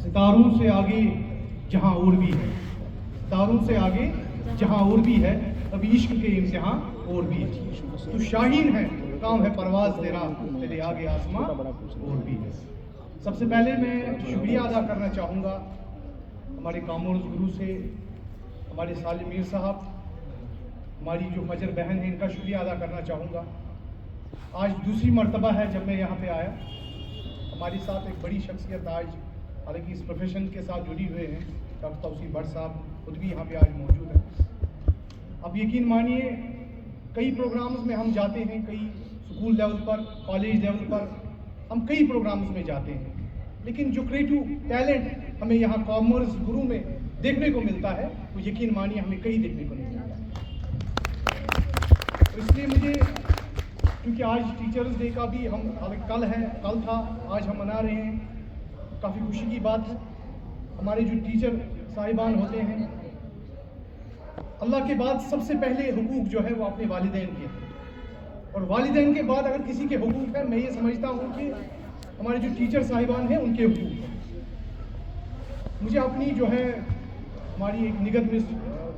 ستاروں سے آگے جہاں اور بھی ہے، ستاروں سے آگے جہاں اور بھی ہے، اب عشق کے امتحان اور بھی ہے، تو شاہین ہے کام ہے پرواز تیرا، تیرے آگے آسماں اور بھی ہے۔ سب سے پہلے میں شکریہ ادا کرنا چاہوں گا ہمارے کامرس گرو سے، ہمارے سالم میر صاحب، ہماری جو فجر بہن ہے، ان کا شکریہ ادا کرنا چاہوں گا۔ آج دوسری مرتبہ ہے جب میں یہاں پہ آیا، ہمارے ساتھ ایک بڑی شخصیت آج حالانکہ اس پروفیشن کے ساتھ جڑی ہوئے ہیں، ڈاکٹر توصیف بٹ صاحب خود بھی یہاں پہ آج موجود ہیں۔ اب یقین مانیے کئی پروگرامز میں ہم جاتے ہیں، کئی اسکول لیول پر، کالج لیول پر ہم کئی پروگرامز میں جاتے ہیں، لیکن جو کریٹو ٹیلنٹ ہمیں یہاں کامرس گرو میں دیکھنے کو ملتا ہے وہ یقین مانیے ہمیں کہیں دیکھنے کو نہیں ملتا۔ تو اس لیے مجھے، کیونکہ آج ٹیچرز ڈے کا بھی ہم کل ہے، کل تھا، آج ہم منا رہے ہیں، کافی خوشی کی بات ہے۔ ہمارے جو ٹیچر صاحبان ہوتے ہیں، اللہ کے بعد سب سے پہلے حقوق جو ہے وہ اپنے والدین کے ہیں، اور والدین کے بعد اگر کسی کے حقوق ہیں، میں یہ سمجھتا ہوں کہ ہمارے جو ٹیچر صاحبان ہیں ان کے حقوق ہیں۔ مجھے اپنی جو ہے ہماری ایک نگت مس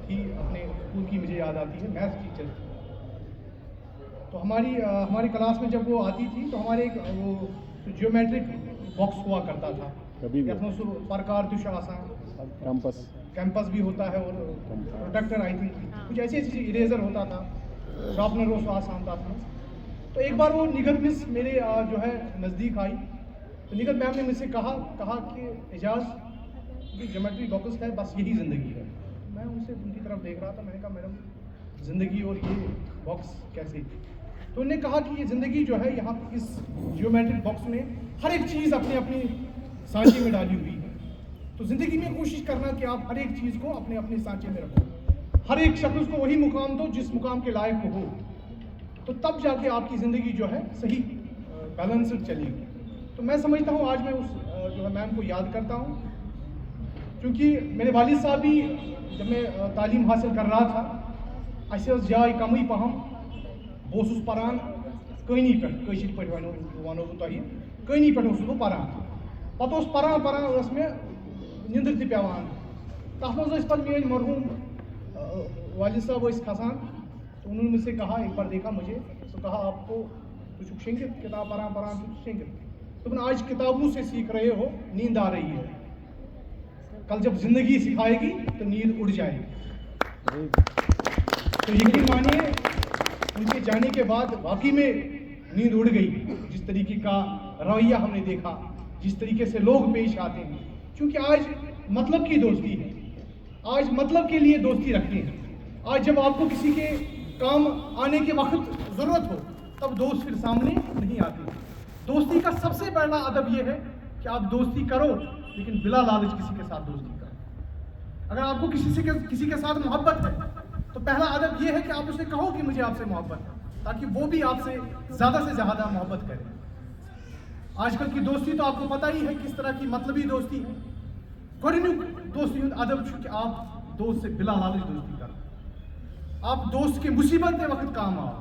تھی اپنے اسکول کی، مجھے یاد آتی ہے، میتھ ٹیچر تھی۔ تو ہماری کلاس میں جب وہ آتی تھی تو ہمارے ایک وہ جیومیٹرک باکس ہوا کرتا تھا، پرکار دش آسان کیمپس بھی ہوتا ہے، اور پروٹیکٹر آئی تھنک کچھ ایسی اریزر ہوتا تھا، شارپنر وہ آسان تھا۔ تو ایک بار وہ نگت مس میرے جو ہے نزدیک آئی، تو نگت میم نے مجھ سے کہا کہ اعجاز یہ جیومیٹری باکس ہے، بس یہی زندگی ہے۔ میں ان سے ان کی طرف دیکھ رہا تھا، میں نے کہا میڈم زندگی اور یہ باکس کیسے؟ تو انہوں نے کہا کہ یہ زندگی جو ہے یہاں اس جیومیٹرک باکس میں ہر ایک چیز اپنی اپنی سانچے میں ڈالی ہوئی ہے، تو زندگی میں کوشش کرنا کہ آپ ہر ایک چیز کو اپنے اپنے سانچے میں رکھو، ہر ایک شخص کو وہی مقام دو جس مقام کے لائق ہو، تو تب جا کے آپ کی زندگی جو ہے صحیح بیلنسڈ چلے گی۔ تو میں سمجھتا ہوں آج میں اس جو ہے میم کو یاد کرتا ہوں، کیونکہ میرے والد صاحب بھی جب میں تعلیم حاصل کر رہا تھا، اسے جائے کمی پہم بہت پران کہانی پہ کشر پہ ونو بہ تہ کہانی پہ بہت پران، پتہ پران پران میں نندر تہ پیوان، تک مز پہ میری مرحوم والد صاحب کھسان، تو انہوں نے مجھ سے کہا ایک بار دیکھا مجھے، تو کہا آپ کو تم شنگت کتاب پران پران شنگت، تم آج کتابوں سے سیکھ رہے ہو، نیند آ رہی ہے، کل جب زندگی سکھائے گی تو نیند اڑ جائے گی۔ تو یقین مانیے ان کے جانے کے بعد واقعی میں نیند اڑ گئی، جس طریقے کا رویہ ہم نے دیکھا، جس طریقے سے لوگ پیش آتے ہیں، کیونکہ آج مطلب کی دوستی ہے، آج مطلب کے لیے دوستی رکھتے ہیں۔ آج جب آپ کو کسی کے کام آنے کے وقت ضرورت ہو تب دوست پھر سامنے نہیں آتے۔ دوستی کا سب سے بڑا ادب یہ ہے کہ آپ دوستی کرو لیکن بلا لالچ کسی کے ساتھ دوستی کرو۔ اگر آپ کو کسی کے ساتھ محبت ہے تو پہلا ادب یہ ہے کہ آپ اسے کہو کہ مجھے آپ سے محبت ہے، تاکہ وہ بھی آپ سے زیادہ محبت کرے۔ آج کل کی دوستی تو آپ کو پتہ ہی ہے کس طرح کی مطلبی دوستی ہے۔ گۄڈنیُک دوستی ہُنٛد ادب چھُ کہ آپ دوست سے بلا لالچ دوستی کرو، آپ دوست کے مصیبت کے وقت کام آؤ،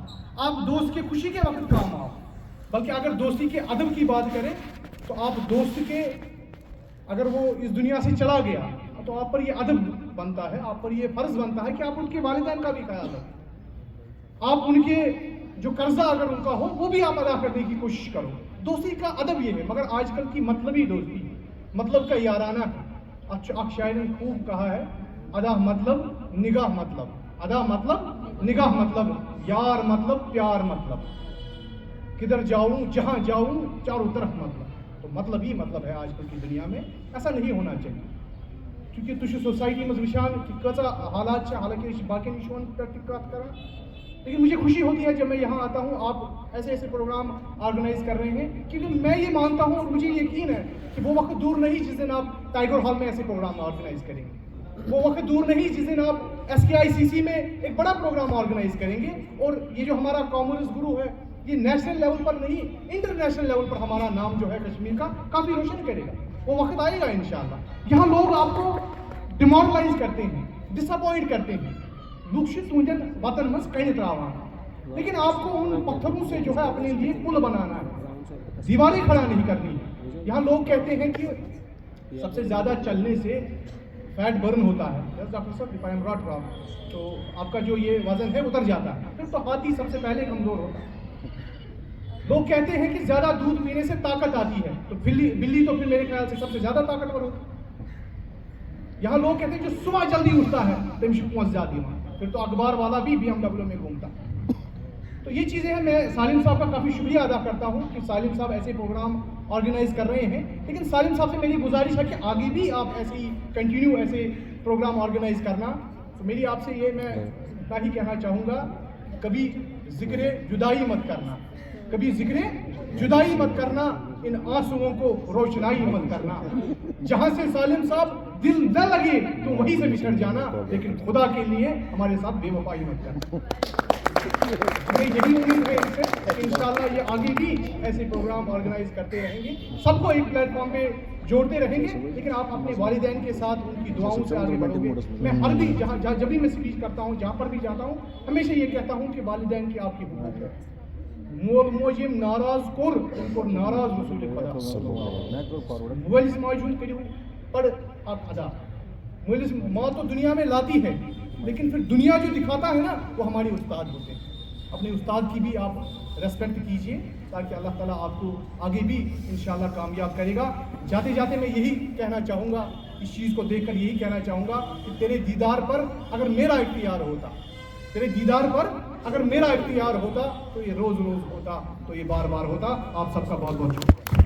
آپ دوست کے خوشی کے وقت کام آؤ، بلکہ اگر دوستی کے ادب کی بات کریں تو آپ دوست کے اگر وہ اس دنیا سے چلا گیا تو آپ پر یہ ادب بنتا ہے، آپ پر یہ فرض بنتا ہے کہ آپ ان کے والدین کا بھی خیال رکھیں، آپ ان کے جو قرضہ اگر ان کا ہو وہ بھی آپ ادا کرنے کی کوشش کرو۔ دوستی کا ادب یہ ہے، مگر آج کل کی مطلبی دوستی، مطلب کا یارانہ ہے۔ اک شاعر نے خوب کہا ہے، ادا مطلب نگاہ مطلب، ادا مطلب نگاہ مطلب، یار مطلب پیار مطلب، کدھر جاؤں جہاں جاؤں چاروں طرف مطلب۔ تو مطلب ہی مطلب ہے آج کل کی دنیا میں، ایسا نہیں ہونا چاہیے، کیونکہ تھی سوسائٹی مز وچان کہ کچا حالات حالانکہ باقی نشون پہ کت کران، لیکن مجھے خوشی ہوتی ہے جب میں یہاں آتا ہوں، آپ ایسے ایسے پروگرام آرگنائز کر رہے ہیں، کیونکہ میں یہ مانتا ہوں اور مجھے یقین ہے کہ وہ وقت دور نہیں جس دن آپ ٹائیگر ہال میں ایسے پروگرام آرگنائز کریں گے، وہ وقت دور نہیں جس دن آپ SKICC میں ایک بڑا پروگرام آرگنائز کریں گے، اور یہ جو ہمارا کامرس گرو ہے یہ نیشنل لیول پر نہیں انٹرنیشنل لیول پر ہمارا نام جو ہے کشمیر کا کافی روشن کرے گا۔ وہ وقت آئے گا انشاءاللہ۔ یہاں لوگ آپ کو ڈیمورلائز کرتے ہیں، ڈس اپوائنٹ کرتے ہیں، لوگ تہندین وطن مز کن تراوان، لیکن آپ کو ان پتھروں سے جو ہے اپنے لیے پل بنانا ہے، دیواریں کھڑا نہیں کرنی ہے۔ یہاں لوگ کہتے ہیں کہ سب سے زیادہ چلنے سے فیٹ برن ہوتا ہے. ڈاکٹر صاحب if I am not wrong, تو آپ کا جو یہ وزن ہے اتر جاتا ہے. پھر تو ہاتھی سب سے پہلے کمزور ہوتا ہے. لوگ کہتے ہیں کہ زیادہ دودھ پینے سے طاقت آتی ہے, تو بلی تو پھر میرے خیال سے سب سے زیادہ طاقتور ہوتا ہے. یہاں لوگ کہتے ہیں جو صبح جلدی اٹھتا ہے تمش پہنچ جاتی ہے وہاں, پھر تو اخبار والا بھی BMW میں گھومتا ہے. تو یہ چیزیں ہیں. میں سالم صاحب کا کافی شکریہ ادا کرتا ہوں کہ سالم صاحب ایسے پروگرام آرگنائز کر رہے ہیں, لیکن سالم صاحب سے میری گزارش ہے کہ آگے بھی آپ ایسے ہی کنٹینیو ایسے پروگرام آرگنائز کرنا. تو میری آپ سے یہ میں اتنا ہی کہنا چاہوں گا, کبھی ذکر جدائی مت کرنا, کبھی ذکر جدائی مت کرنا, ان آنسوؤں کو روشنائی مت کرنا. جہاں سے سالم صاحب دل نہ لگے تو وہیں سے بچھڑ جانا, لیکن خدا کے لیے ہمارے ساتھ بے وفائی مت کرنا. ہمیں یہی امید ہے ان سے کہ انشاءاللہ یہ آگے بھی ایسے پروگرام آرگنائز کرتے رہیں گے, سب کو ایک پلیٹ فارم پہ جوڑتے رہیں گے, لیکن آپ اپنے والدین کے ساتھ ان کی دعاؤں سے آگے بڑھو گے. میں ہر بھی جب بھی میں اسپیچ کرتا ہوں, جہاں پر بھی جاتا ہوں, ہمیشہ یہ کہتا ہوں کہ والدین کی آپ کی حقوق ہے. مول موج یم ناراض کور ان کو ناراض رسول خدا. مولس ماج ہند کرو پڑ آپ ادا. مولس ماں تو دنیا میں لاتی ہے, لیکن پھر دنیا جو دکھاتا ہے نا وہ ہمارے استاد ہوتے ہیں. اپنے استاد کی بھی آپ ریسپیکٹ کیجئے, تاکہ اللہ تعالیٰ آپ کو آگے بھی انشاءاللہ کامیاب کرے گا. جاتے جاتے میں یہی کہنا چاہوں گا, اس چیز کو دیکھ کر یہی کہنا چاہوں گا کہ تیرے دیدار پر اگر میرا اختیار ہوتا, تیرے دیدار پر اگر میرا اختیار ہوتا تو یہ روز روز ہوتا, تو یہ بار بار ہوتا. آپ سب کا بہت بہت شکریہ.